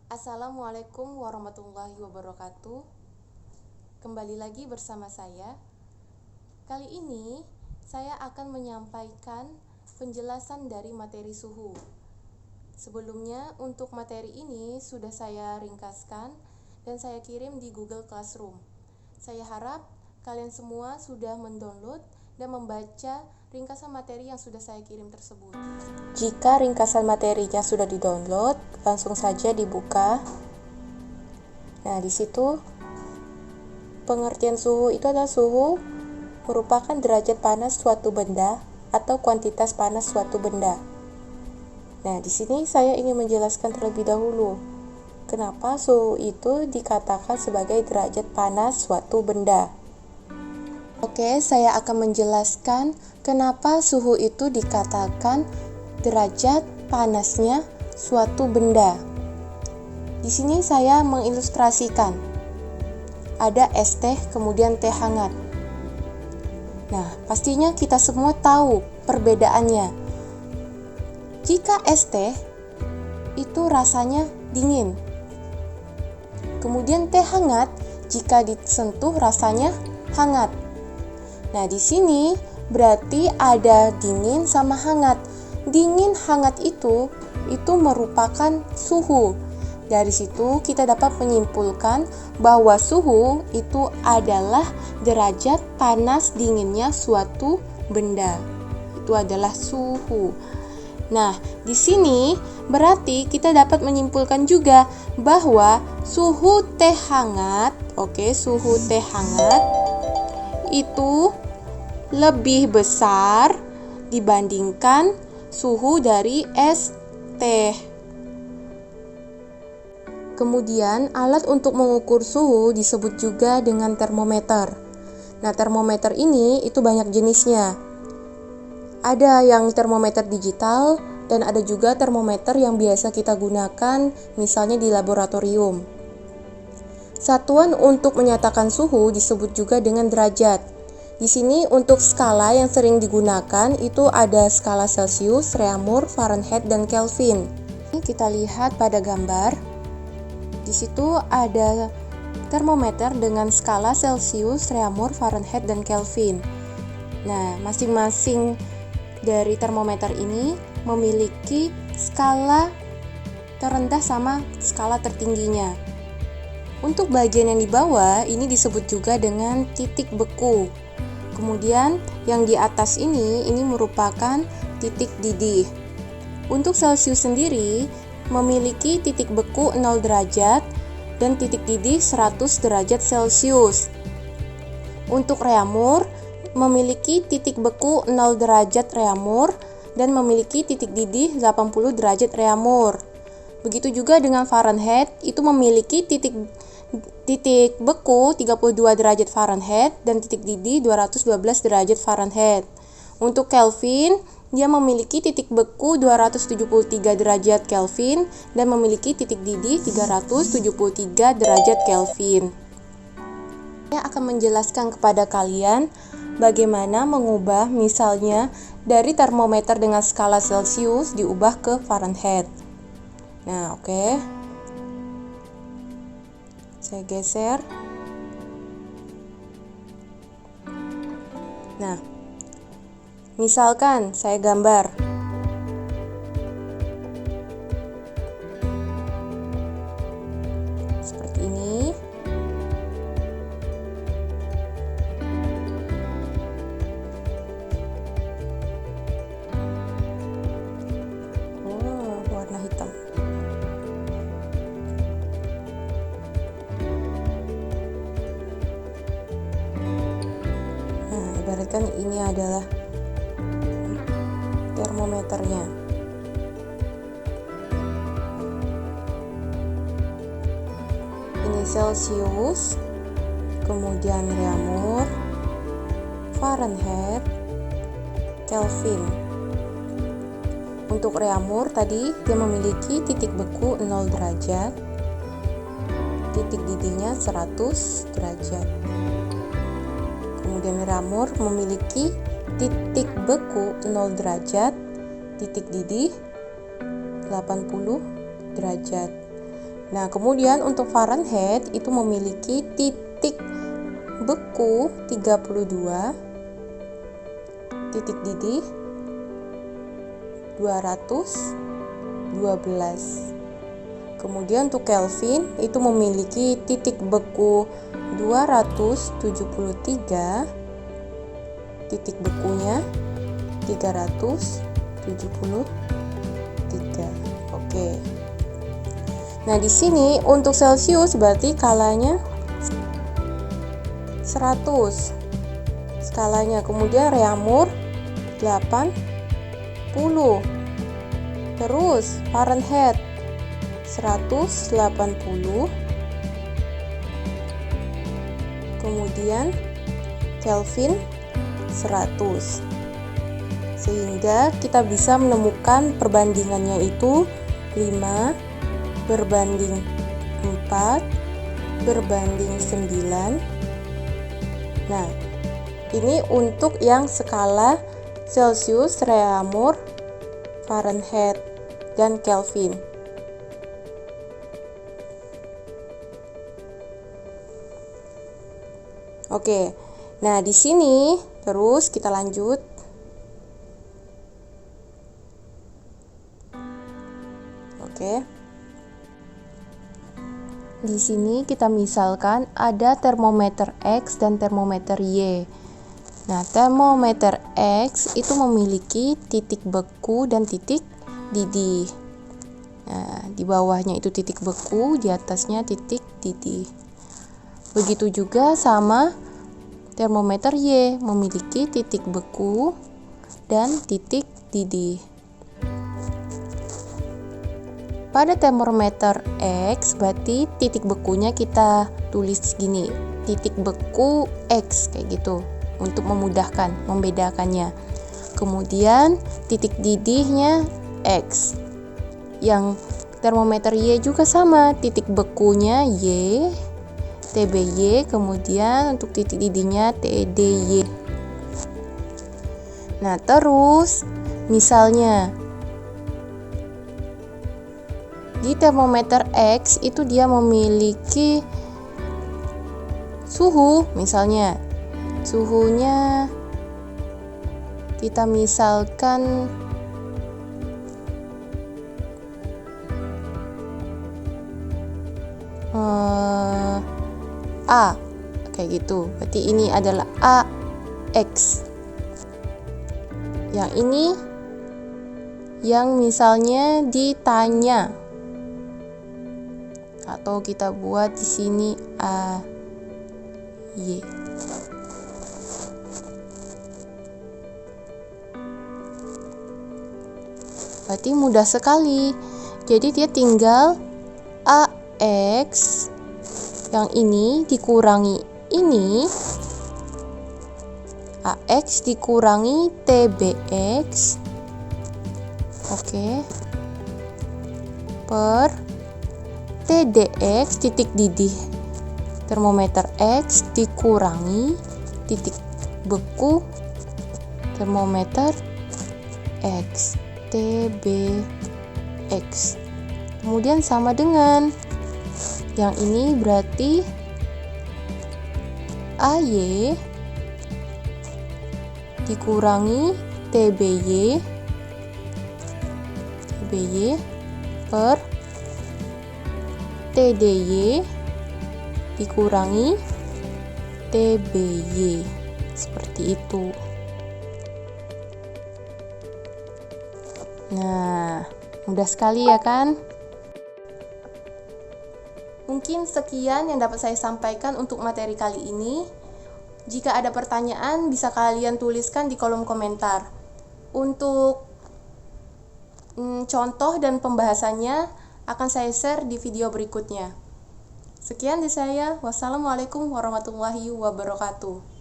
Assalamualaikum warahmatullahi wabarakatuh. Kembali lagi bersama saya. Kali ini saya akan menyampaikan penjelasan dari materi suhu. Sebelumnya untuk materi ini sudah saya ringkaskan dan saya kirim di Google Classroom. Saya harap kalian semua sudah mendownload dan membaca ringkasan materi yang sudah saya kirim tersebut. Jika ringkasan materinya sudah di-download, langsung saja dibuka. Nah, di situ pengertian suhu itu adalah suhu merupakan derajat panas suatu benda atau kuantitas panas suatu benda. Nah, di sini saya ingin menjelaskan terlebih dahulu kenapa suhu itu dikatakan sebagai derajat panas suatu benda. Oke, saya akan menjelaskan kenapa suhu itu dikatakan derajat panasnya suatu benda. Di sini saya mengilustrasikan. Ada es teh, kemudian teh hangat. Nah, pastinya kita semua tahu perbedaannya. Jika es teh itu rasanya dingin. Kemudian teh hangat jika disentuh rasanya hangat. Nah, di sini berarti ada dingin sama hangat. Dingin hangat itu merupakan suhu. Dari situ kita dapat menyimpulkan bahwa suhu itu adalah derajat panas dinginnya suatu benda. Itu adalah suhu. Nah, di sini berarti kita dapat menyimpulkan juga bahwa suhu teh hangat, suhu teh hangat itu lebih besar dibandingkan suhu dari es teh. Kemudian, alat untuk mengukur suhu disebut juga dengan termometer. Nah, termometer ini itu banyak jenisnya. Ada yang termometer digital dan ada juga termometer yang biasa kita gunakan misalnya di laboratorium. Satuan untuk menyatakan suhu disebut juga dengan derajat. Di sini untuk skala yang sering digunakan itu ada skala Celsius, Reaumur, Fahrenheit, dan Kelvin. Ini kita lihat pada gambar. Di situ ada termometer dengan skala Celsius, Reaumur, Fahrenheit, dan Kelvin. Nah, masing-masing dari termometer ini memiliki skala terendah sama skala tertingginya. Untuk bagian yang di bawah ini disebut juga dengan titik beku. Kemudian yang di atas ini merupakan titik didih. Untuk Celsius sendiri memiliki titik beku 0 derajat dan titik didih 100 derajat Celsius. Untuk Reaumur memiliki titik beku 0 derajat Reaumur dan memiliki titik didih 80 derajat Reaumur. Begitu juga dengan Fahrenheit, itu memiliki titik beku 32 derajat Fahrenheit dan titik didih 212 derajat Fahrenheit. Untuk Kelvin, dia memiliki titik beku 273 derajat Kelvin dan memiliki titik didih 373 derajat Kelvin. Saya akan menjelaskan kepada kalian bagaimana mengubah misalnya dari termometer dengan skala Celsius diubah ke Fahrenheit. Nah, saya geser. Nah, misalkan saya gambar. Seperti ini. Warna hitam. Nah, ibaratkan ini adalah termometernya. Ini Celsius, kemudian Reaumur, Fahrenheit, Kelvin. Untuk Reaumur tadi dia memiliki titik beku 0 derajat, titik didihnya 100 derajat. Kemudian Reaumur memiliki titik beku 0 derajat, titik didih 80 derajat. Nah, kemudian untuk Fahrenheit itu memiliki titik beku 32, titik didih 212. Kemudian untuk Kelvin itu memiliki titik beku 273, titik bekunya 373. Oke. Nah, di sini untuk Celsius berarti skalanya 100 skalanya. Kemudian Reaumur 80. Terus Fahrenheit 180. Kemudian Kelvin 100. Sehingga kita bisa menemukan perbandingannya itu 5 berbanding 4 berbanding 9. Nah, ini untuk yang skala Celsius, Reaumur, Fahrenheit, dan Kelvin. Oke, nah di sini terus kita lanjut. Oke, di sini kita misalkan ada termometer X dan termometer Y. Nah, termometer X itu memiliki titik beku dan titik didih. Nah, di bawahnya itu titik beku, di atasnya titik didih. Begitu juga sama termometer Y, memiliki titik beku dan titik didih. Pada termometer X berarti titik bekunya kita tulis gini, titik beku X kayak gitu untuk memudahkan membedakannya. Kemudian titik didihnya X. Yang termometer Y juga sama, titik bekunya Y, TBY, kemudian untuk titik didihnya TDY. Nah, terus misalnya di termometer X itu dia memiliki suhu, misalnya suhunya kita misalkan A kayak gitu. Berarti ini adalah AX. Yang ini yang misalnya ditanya atau kita buat di sini AY. Berarti mudah sekali. Jadi dia tinggal AX yang ini dikurangi ini, AX dikurangi TBX, oke, per TDX titik didih termometer X dikurangi titik beku termometer X TBX. Kemudian sama dengan yang ini berarti AY dikurangi TBY per TDY dikurangi TBY. Seperti itu. Nah, mudah sekali ya kan? Mungkin sekian yang dapat saya sampaikan untuk materi kali ini. Jika ada pertanyaan, bisa kalian tuliskan di kolom komentar. Untuk contoh dan pembahasannya akan saya share di video berikutnya. Sekian dari saya. Wassalamualaikum warahmatullahi wabarakatuh.